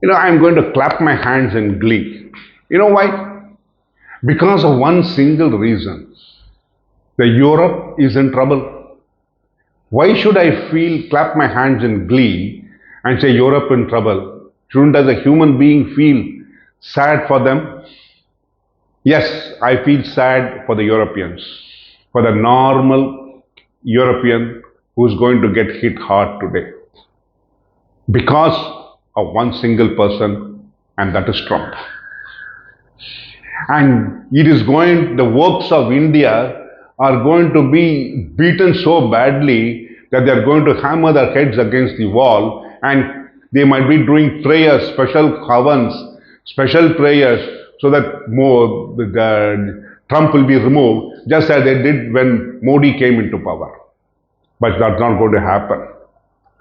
I'm going to clap my hands in glee. You know why? Because of one single reason. The Europe is in trouble. Why should I clap my hands in glee and say Europe in trouble? Shouldn't as a human being feel sad for them? Yes, I feel sad for the Europeans, for the normal European who's going to get hit hard today because of one single person, and that is Trump. And the works of India are going to be beaten so badly that they are going to hammer their heads against the wall, and they might be doing prayers, special havans, special prayers, so that Trump will be removed, just as they did when Modi came into power. But that's not going to happen.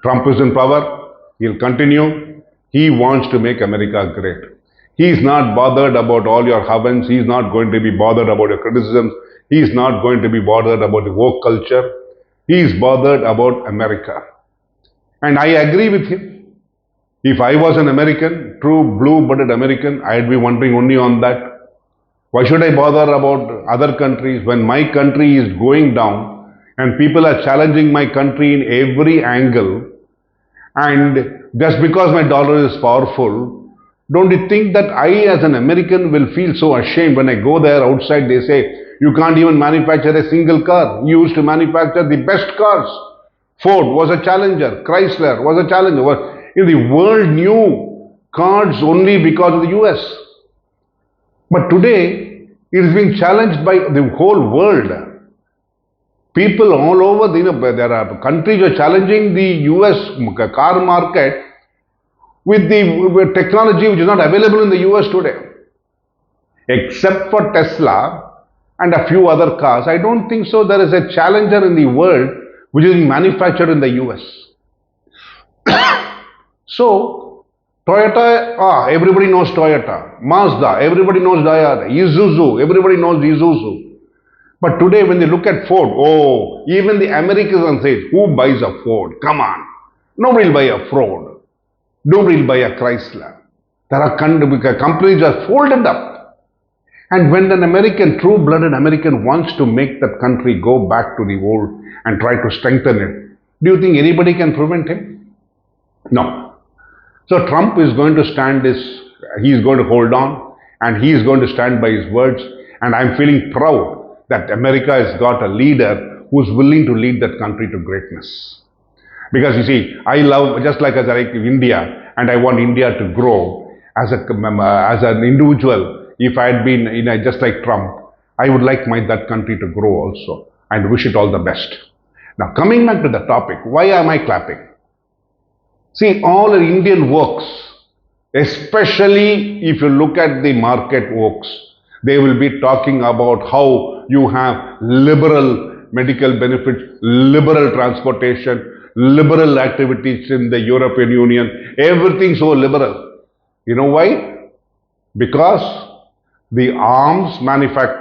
Trump is in power, he'll continue. He wants to make America great. He's not bothered about all your havens. He's not going to be bothered about your criticisms. He's not going to be bothered about the woke culture. He's bothered about America. And I agree with him. If I was an American, true blue-blooded American, I'd be wondering only on that. Why should I bother about other countries when my country is going down and people are challenging my country in every angle, and just because my dollar is powerful, don't you think that I as an American will feel so ashamed when I go there outside? They say, you can't even manufacture a single car. You used to manufacture the best cars. Ford was a challenger. Chrysler was a challenger. The world knew cars only because of the US. But today, it is being challenged by the whole world. People all over, there are countries are challenging the US car market with the technology which is not available in the US today. Except for Tesla and a few other cars, I don't think so there is a challenger in the world which is manufactured in the US. So, Toyota, everybody knows Toyota. Mazda, everybody knows Toyota. Isuzu, everybody knows Isuzu. But today when they look at Ford, even the Americans say, who buys a Ford? Come on. Nobody will buy a Ford. Nobody will buy a Chrysler. There are companies are folded up. And when an American, true-blooded American wants to make that country go back to the old and try to strengthen it, do you think anybody can prevent him? No. So Trump is going to he is going to hold on, and he is going to stand by his words, and I'm feeling proud that America has got a leader who's willing to lead that country to greatness. Because you see, I love, just like as I like India, and I want India to grow as an individual. If I had been just like Trump, I would like that country to grow also, and wish it all the best. Now coming back to the topic, why am I clapping? See, all Indian works, especially if you look at the market works, they will be talking about how you have liberal medical benefits, liberal transportation, liberal activities in the European Union, everything so liberal. You know why? Because the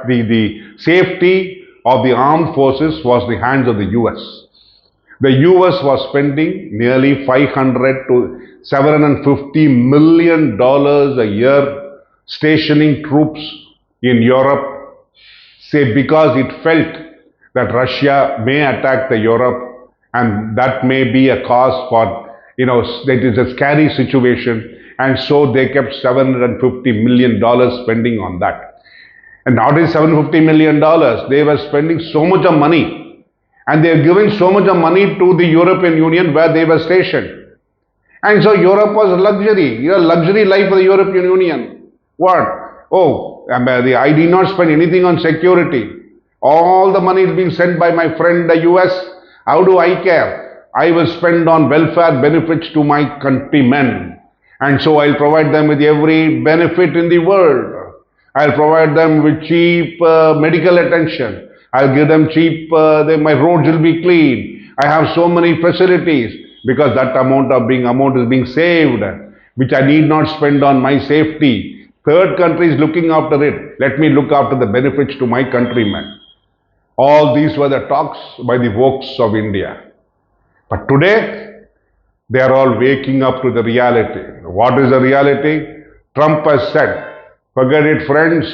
the safety of the armed forces was in the hands of the US. The US was spending nearly $500 to $750 million a year stationing troops in Europe, say because it felt that Russia may attack the Europe, and that may be a cause for, that is a scary situation, and so they kept $750 million spending on that. And not only $750 million, they were spending so much of money, and they are giving so much of money to the European Union where they were stationed. And so Europe was a luxury life for the European Union. What? I did not spend anything on security. All the money is being sent by my friend the US. How do I care? I will spend on welfare benefits to my countrymen. And so I'll provide them with every benefit in the world. I'll provide them with cheap medical attention. I'll give them cheap, my roads will be clean. I have so many facilities because that amount is being saved, which I need not spend on my safety. Third country is looking after it. Let me look after the benefits to my countrymen. All these were the talks by the wokes of India. But today, They are all waking up to the reality. What is the reality? Trump has said, forget it, friends.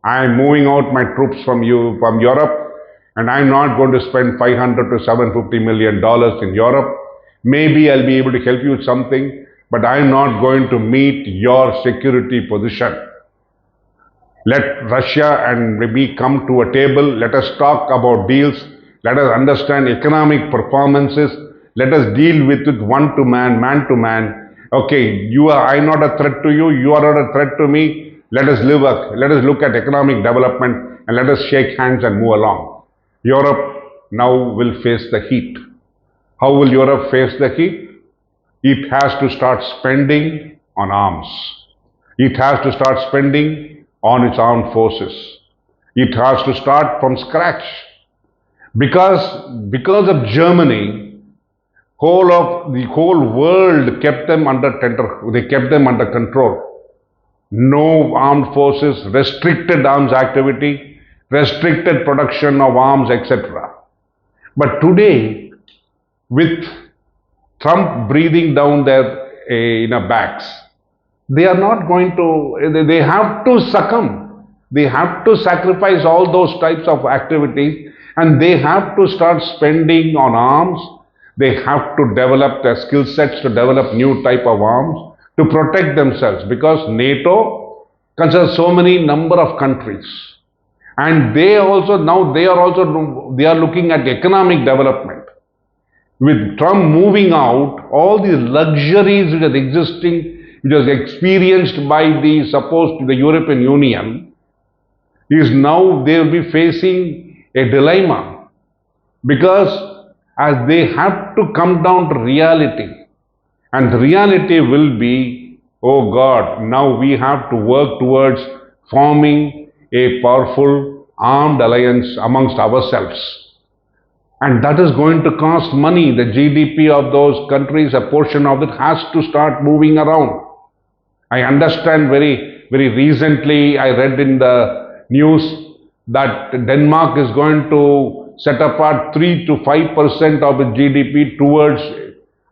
I am moving out my troops from Europe, and I'm not going to spend 500 to 750 million dollars in Europe. Maybe I'll be able to help you with something, but I'm not going to meet your security position. Let Russia and me come to a table. Let us talk about deals. Let us understand economic performances. Let us deal with it man to man. Okay, I'm not a threat to you. You are not a threat to me. Let us look at economic development and let us shake hands and move along. Europe now will face the heat. How will Europe face the heat? It has to start spending on arms. It has to start spending on its armed forces. It has to start from scratch. Because of Germany, the whole world kept them under control. No armed forces, restricted arms activity, restricted production of arms, etc. But today, with Trump breathing down their backs, they are not going to, they have to succumb. They have to sacrifice all those types of activities and they have to start spending on arms. They have to develop their skill sets to develop new type of arms to protect themselves because NATO considers so many number of countries. And they are looking at economic development. With Trump moving out, all these luxuries which was experienced by the European Union, is now they will be facing a dilemma because as they have to come down to reality, and the reality will be, oh God, now we have to work towards forming a powerful armed alliance amongst ourselves. And that is going to cost money. The GDP of those countries, a portion of it has to start moving around. I understand very recently, I read in the news that Denmark is going to set apart 3 to 5% of its GDP towards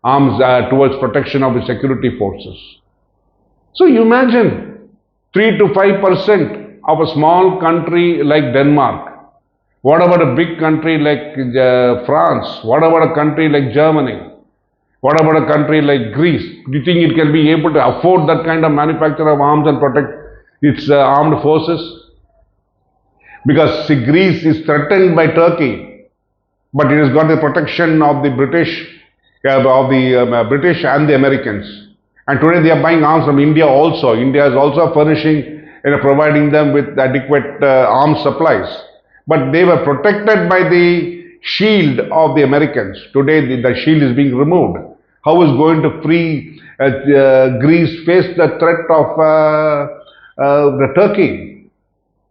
arms, towards protection of its security forces. So you imagine 3 to 5% of a small country like Denmark. What about a big country like France? What about a country like Germany? What about a country like Greece? Do you think it can be able to afford that kind of manufacture of arms and protect its armed forces? Because Greece is threatened by Turkey, but it has got the protection of the British and the Americans. And today they are buying arms from India also. India is also furnishing and providing them with adequate arms supplies. But they were protected by the shield of the Americans. Today the shield is being removed. How is going to free Greece face the threat of the Turkey?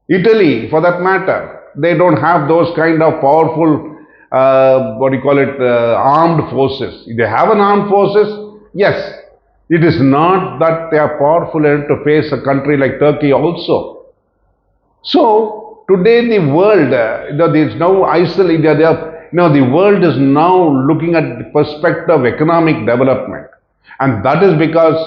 Italy, for that matter, they don't have those kind of powerful, armed forces. They have an armed forces, yes. It is not that they are powerful enough to face a country like Turkey also. So, today the world, there is now isolated, the world is now looking at the perspective of economic development. And that is because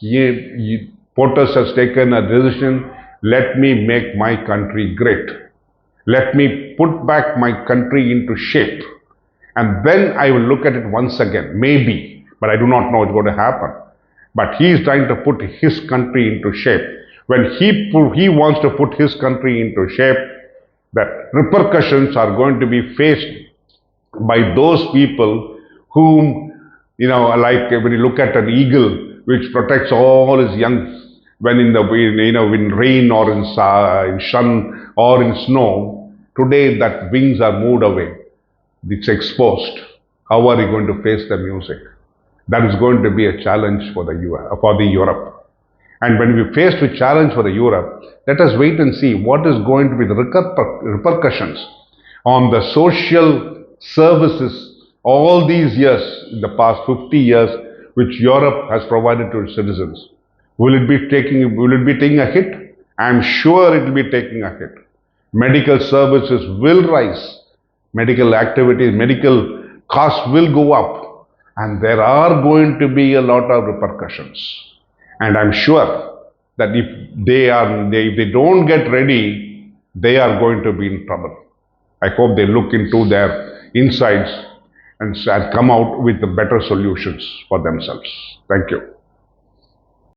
POTUS has taken a decision, let me make my country great. Let me put back my country into shape. And then I will look at it once again, maybe, but I do not know what's going to happen. But he is trying to put his country into shape. When he wants to put his country into shape, the repercussions are going to be faced by those people whom, like when you look at an eagle which protects all his young when in rain or in sun or in snow. Today that wings are moved away. It's exposed. How are you going to face the music? That is going to be a challenge for the Europe. And when we face the challenge for the Europe, let us wait and see what is going to be the repercussions on the social services all these years, in the past 50 years, which Europe has provided to its citizens. Will it be taking a hit? I am sure it will be taking a hit. Medical services will rise. Medical activities, medical costs will go up. and there are going to be a lot of repercussions. And I'm sure that if they don't get ready, they are going to be in trouble. I hope they look into their insides and come out with the better solutions for themselves. Thank you.